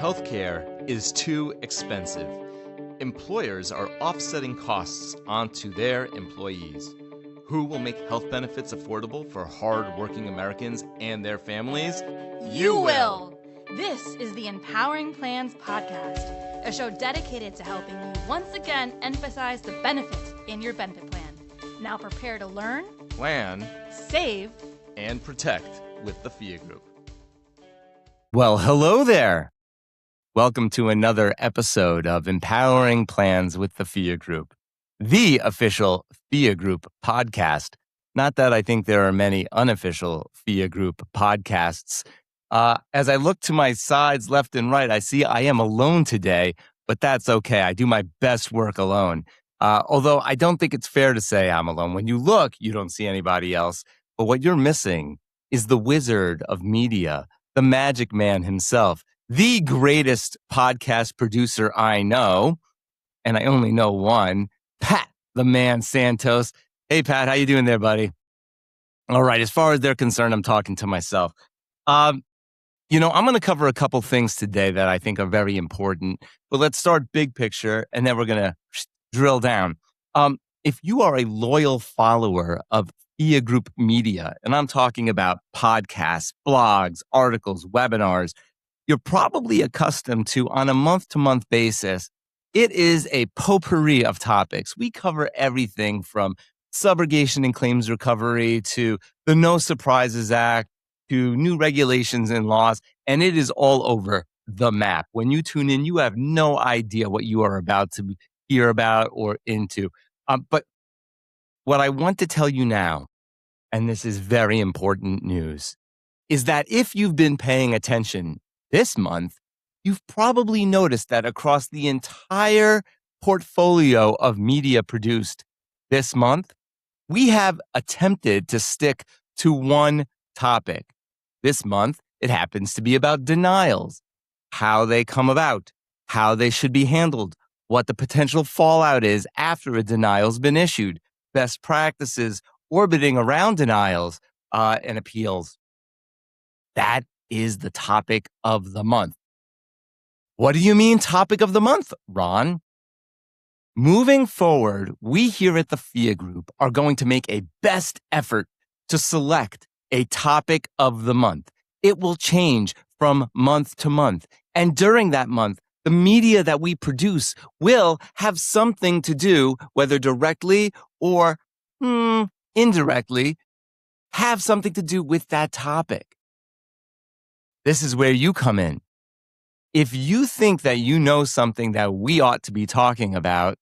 Healthcare is too expensive. Employers are offsetting costs onto their employees. Who will make health benefits affordable for hard-working Americans and their families? You will! This is the Empowering Plans Podcast, a show dedicated to helping you once again emphasize the benefits in your benefit plan. Now prepare to learn, Plan, save, and protect with the Phia Group. Well, hello there. Welcome to another episode of Empowering Plans with the Phia Group, the official Phia Group podcast. Not that I think there are many unofficial Phia Group podcasts. As I look to my sides, left and right, I see I am alone today, but that's okay. I do my best work alone. Although I don't think it's fair to say I'm alone. When you look, you don't see anybody else. But what you're missing is the wizard of media, the magic man himself, the greatest podcast producer I know, and I only know one, Pat, the man Santos. Hey, Pat, how you doing there, buddy? All right, as far as they're concerned, I'm talking to myself. I'm going to cover a couple things today that I think are very important, but let's start big picture, and then we're going to drill down. If you are a loyal follower of Phia Group Media, and I'm talking about podcasts, blogs, articles, webinars, you're probably accustomed to on a month-to-month basis. It is a potpourri of topics. We cover everything from subrogation and claims recovery to the No Surprises Act to new regulations and laws, and it is all over the map. When you tune in, you have no idea what you are about to hear about or into. But what I want to tell you now, and this is very important news, is that if you've been paying attention this month, you've probably noticed that across the entire portfolio of media produced this month, we have attempted to stick to one topic. This month, it happens to be about denials, how they come about, how they should be handled, what the potential fallout is after a denial's been issued, best practices orbiting around denials and appeals. That is the topic of the month. What do you mean topic of the month, Ron? Moving forward, we here at the Phia Group are going to make a best effort to select a topic of the month. It will change from month to month. And during that month, the media that we produce will have something to do, whether directly or indirectly, have something to do with that topic. This is where you come in. If you think that you know something that we ought to be talking about,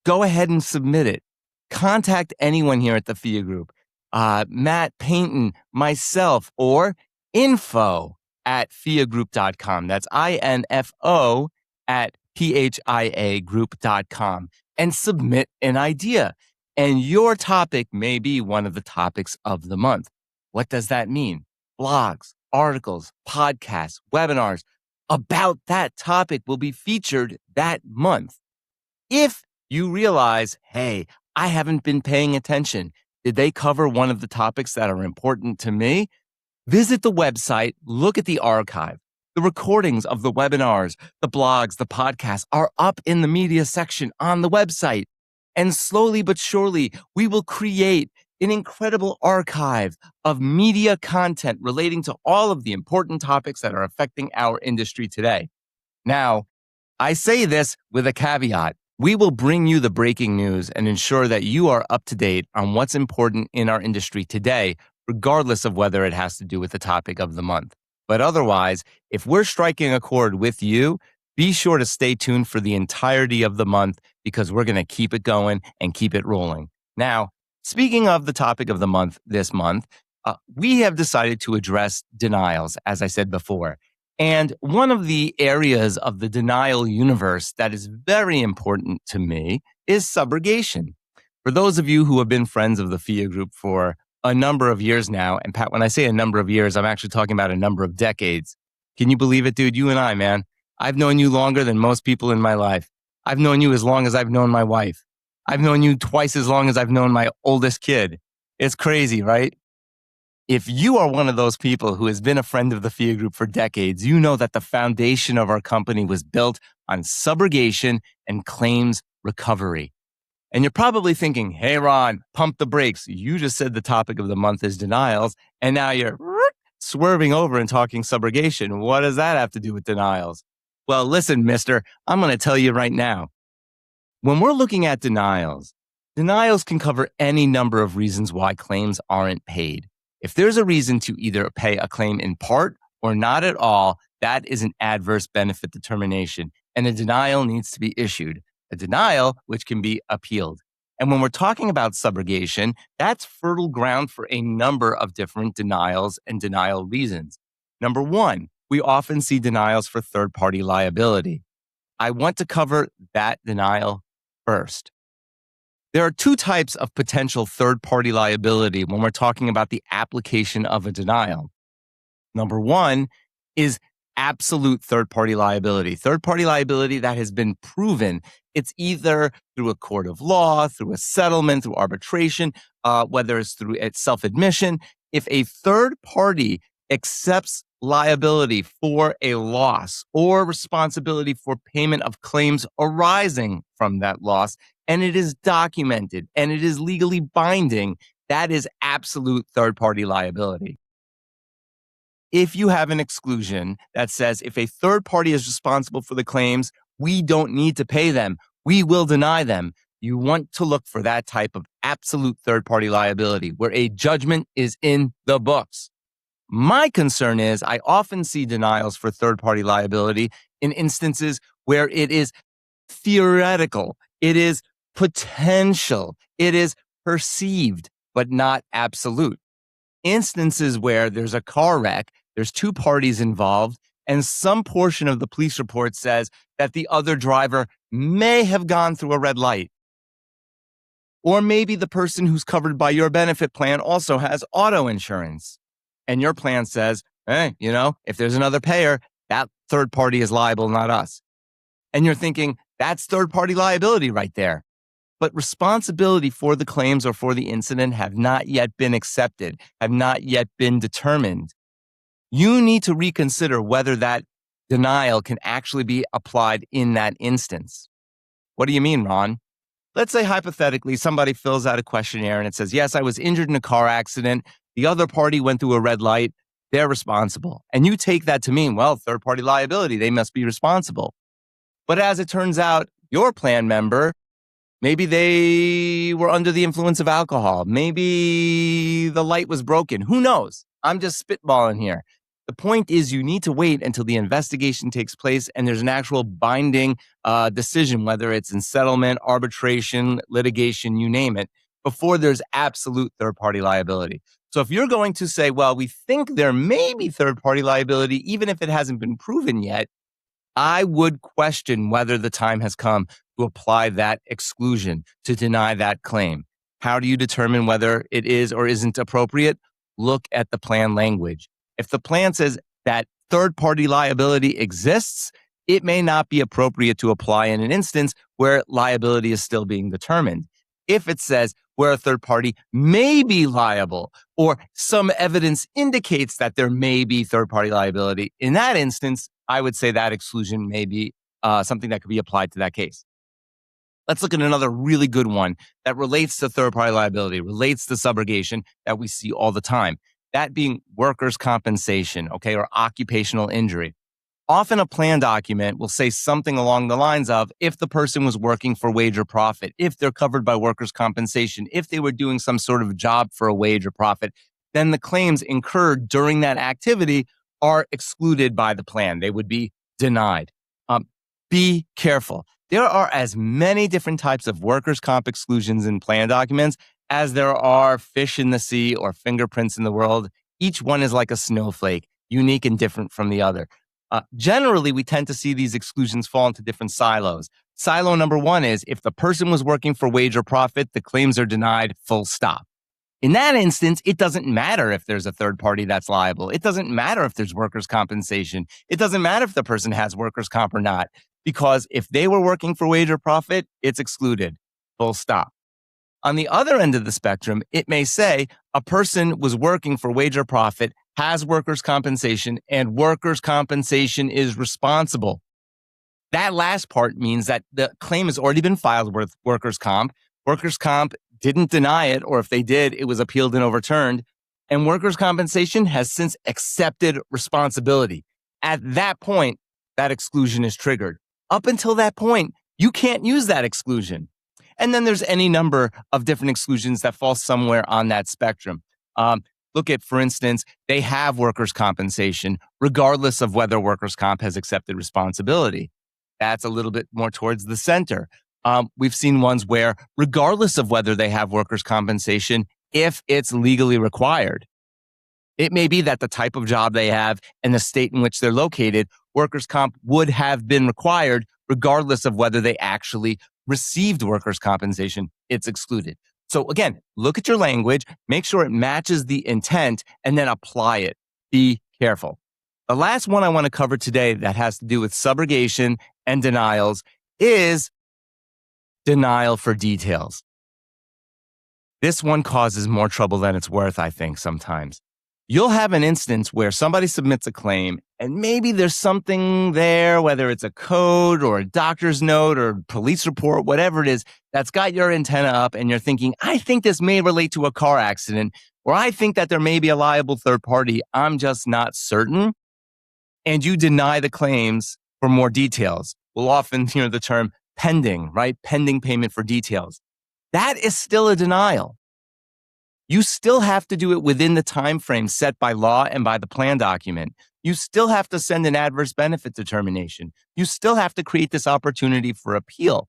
go ahead and submit it. Contact anyone here at the Phia Group, Matt Paynton, myself, or info@phiagroup.com. That's info@phiagroup.com, and submit an idea. And your topic may be one of the topics of the month. What does that mean? Blogs, articles, podcasts, webinars about that topic will be featured that month. If you realize, hey, I haven't been paying attention, did they cover one of the topics that are important to me? Visit the website, look at the archive. The recordings of the webinars, the blogs, the podcasts are up in the media section on the website. And slowly but surely, we will create an incredible archive of media content relating to all of the important topics that are affecting our industry today. Now, I say this with a caveat. We will bring you the breaking news and ensure that you are up to date on what's important in our industry today, regardless of whether it has to do with the topic of the month. But otherwise, if we're striking a chord with you, be sure to stay tuned for the entirety of the month because we're going to keep it going and keep it rolling. Now, speaking of the topic of the month this month, we have decided to address denials, as I said before. And one of the areas of the denial universe that is very important to me is subrogation. For those of you who have been friends of the Phia Group for a number of years now, and Pat, when I say a number of years, I'm actually talking about a number of decades. Can you believe it, dude? You and I, man. I've known you longer than most people in my life. I've known you as long as I've known my wife. I've known you twice as long as I've known my oldest kid. It's crazy, right? If you are one of those people who has been a friend of the Phia Group for decades, you know that the foundation of our company was built on subrogation and claims recovery. And you're probably thinking, hey, Ron, pump the brakes. You just said the topic of the month is denials, and now you're swerving over and talking subrogation. What does that have to do with denials? Well, listen, mister, I'm going to tell you right now. When we're looking at denials can cover any number of reasons why claims aren't paid. If there's a reason to either pay a claim in part or not at all, that is an adverse benefit determination, and a denial needs to be issued. A denial which can be appealed. And when we're talking about subrogation, that's fertile ground for a number of different denials and denial reasons. Number one, we often see denials for third-party liability. I want to cover that denial first. There are two types of potential third-party liability when we're talking about the application of a denial. Number one is absolute third-party liability. Third-party liability that has been proven. It's either through a court of law, through a settlement, through arbitration, whether it's through self-admission. If a third party accepts liability for a loss or responsibility for payment of claims arising from that loss, and it is documented and it is legally binding, that is absolute third-party liability. If you have an exclusion that says if a third party is responsible for the claims, we don't need to pay them, we will deny them, you want to look for that type of absolute third-party liability where a judgment is in the books. My concern is I often see denials for third-party liability in instances where it is theoretical, it is potential, it is perceived, but not absolute. Instances where there's a car wreck, there's two parties involved, and some portion of the police report says that the other driver may have gone through a red light. Or maybe the person who's covered by your benefit plan also has auto insurance. And your plan says, hey, if there's another payer, that third party is liable, not us. And you're thinking, that's third-party liability right there. But responsibility for the claims or for the incident have not yet been accepted, have not yet been determined. You need to reconsider whether that denial can actually be applied in that instance. What do you mean, Ron? Let's say hypothetically somebody fills out a questionnaire and it says, yes, I was injured in a car accident. The other party went through a red light. They're responsible. And you take that to mean, well, third-party liability, they must be responsible. But as it turns out, your plan member, maybe they were under the influence of alcohol. Maybe the light was broken. Who knows? I'm just spitballing here. The point is you need to wait until the investigation takes place and there's an actual binding decision, whether it's in settlement, arbitration, litigation, you name it, before there's absolute third-party liability. So if you're going to say, well, we think there may be third-party liability, even if it hasn't been proven yet, I would question whether the time has come to apply that exclusion, to deny that claim. How do you determine whether it is or isn't appropriate? Look at the plan language. If the plan says that third-party liability exists, it may not be appropriate to apply in an instance where liability is still being determined. If it says where a third party may be liable or some evidence indicates that there may be third-party liability, in that instance, I would say that exclusion may be something that could be applied to that case. Let's look at another really good one that relates to third-party liability, relates to subrogation that we see all the time. That being workers' compensation, or occupational injury. Often a plan document will say something along the lines of, if the person was working for wage or profit, if they're covered by workers' compensation, if they were doing some sort of job for a wage or profit, then the claims incurred during that activity are excluded by the plan. They would be denied. Be careful. There are as many different types of workers' comp exclusions in plan documents as there are fish in the sea or fingerprints in the world. Each one is like a snowflake, unique and different from the other. Generally, we tend to see these exclusions fall into different silos. Silo number one is if the person was working for wage or profit, the claims are denied, full stop. In that instance, it doesn't matter if there's a third party that's liable. It doesn't matter if there's workers' compensation. It doesn't matter if the person has workers' comp or not, because if they were working for wage or profit, it's excluded, full stop. On the other end of the spectrum, it may say a person was working for wage or profit, has workers' compensation, and workers' compensation is responsible. That last part means that the claim has already been filed with workers' comp. Workers' comp didn't deny it, or if they did, it was appealed and overturned. And workers' compensation has since accepted responsibility. At that point, that exclusion is triggered. Up until that point, you can't use that exclusion. And then there's any number of different exclusions that fall somewhere on that spectrum. Look at, for instance, they have workers' compensation, regardless of whether workers' comp has accepted responsibility. That's a little bit more towards the center. We've seen ones where, regardless of whether they have workers' compensation, if it's legally required, it may be that the type of job they have and the state in which they're located, workers' comp would have been required, regardless of whether they actually received workers' compensation. It's excluded. So again, look at your language, make sure it matches the intent, and then apply it. Be careful. The last one I want to cover today that has to do with subrogation and denials is denial for details. This one causes more trouble than it's worth, I think, sometimes. You'll have an instance where somebody submits a claim and maybe there's something there, whether it's a code or a doctor's note or police report, whatever it is, that's got your antenna up and you're thinking, I think this may relate to a car accident, or I think that there may be a liable third party. I'm just not certain. And you deny the claims for more details. We'll often hear the term pending, right? Pending payment for details. That is still a denial. You still have to do it within the time frame set by law and by the plan document. You still have to send an adverse benefit determination. You still have to create this opportunity for appeal.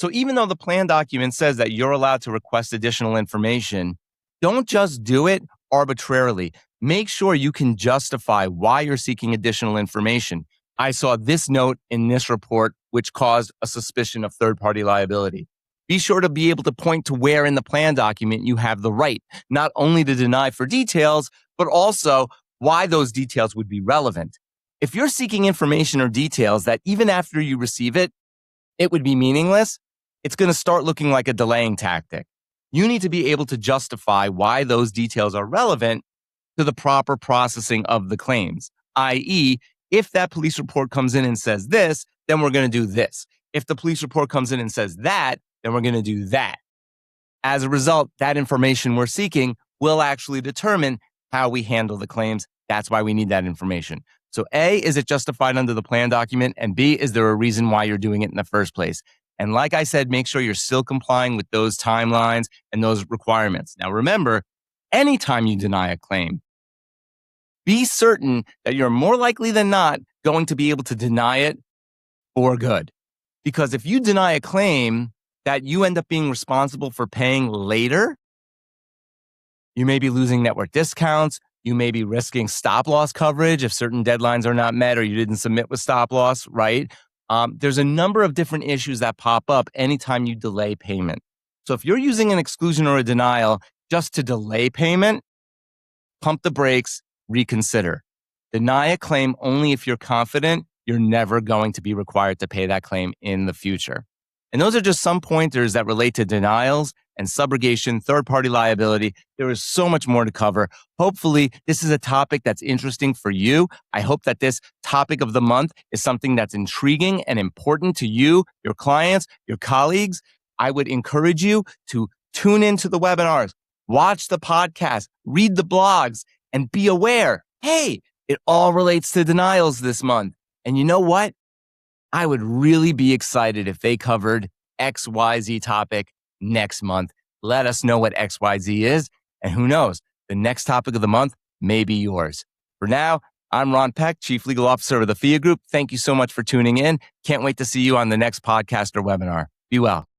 So even though the plan document says that you're allowed to request additional information, don't just do it arbitrarily. Make sure you can justify why you're seeking additional information. I saw this note in this report, which caused a suspicion of third-party liability. Be sure to be able to point to where in the plan document you have the right, not only to deny for details, but also why those details would be relevant. If you're seeking information or details that even after you receive it, it would be meaningless, it's going to start looking like a delaying tactic. You need to be able to justify why those details are relevant to the proper processing of the claims, i.e., if that police report comes in and says this, then we're going to do this. If the police report comes in and says that, then we're going to do that. As a result, that information we're seeking will actually determine how we handle the claims. That's why we need that information. So A, is it justified under the plan document? And B, is there a reason why you're doing it in the first place? And like I said, make sure you're still complying with those timelines and those requirements. Now remember, anytime you deny a claim, be certain that you're more likely than not going to be able to deny it for good. Because if you deny a claim that you end up being responsible for paying later, you may be losing network discounts. You may be risking stop loss coverage if certain deadlines are not met or you didn't submit with stop loss, right? There's a number of different issues that pop up anytime you delay payment. So if you're using an exclusion or a denial just to delay payment, pump the brakes, reconsider. Deny a claim only if you're confident you're never going to be required to pay that claim in the future. And those are just some pointers that relate to denials and subrogation, third-party liability. There is so much more to cover. Hopefully, this is a topic that's interesting for you. I hope that this topic of the month is something that's intriguing and important to you, your clients, your colleagues. I would encourage you to tune into the webinars, watch the podcast, read the blogs, and be aware, hey, it all relates to denials this month. And you know what? I would really be excited if they covered XYZ topic next month. Let us know what XYZ is. And who knows, the next topic of the month may be yours. For now, I'm Ron Peck, Chief Legal Officer of the Phia Group. Thank you so much for tuning in. Can't wait to see you on the next podcast or webinar. Be well.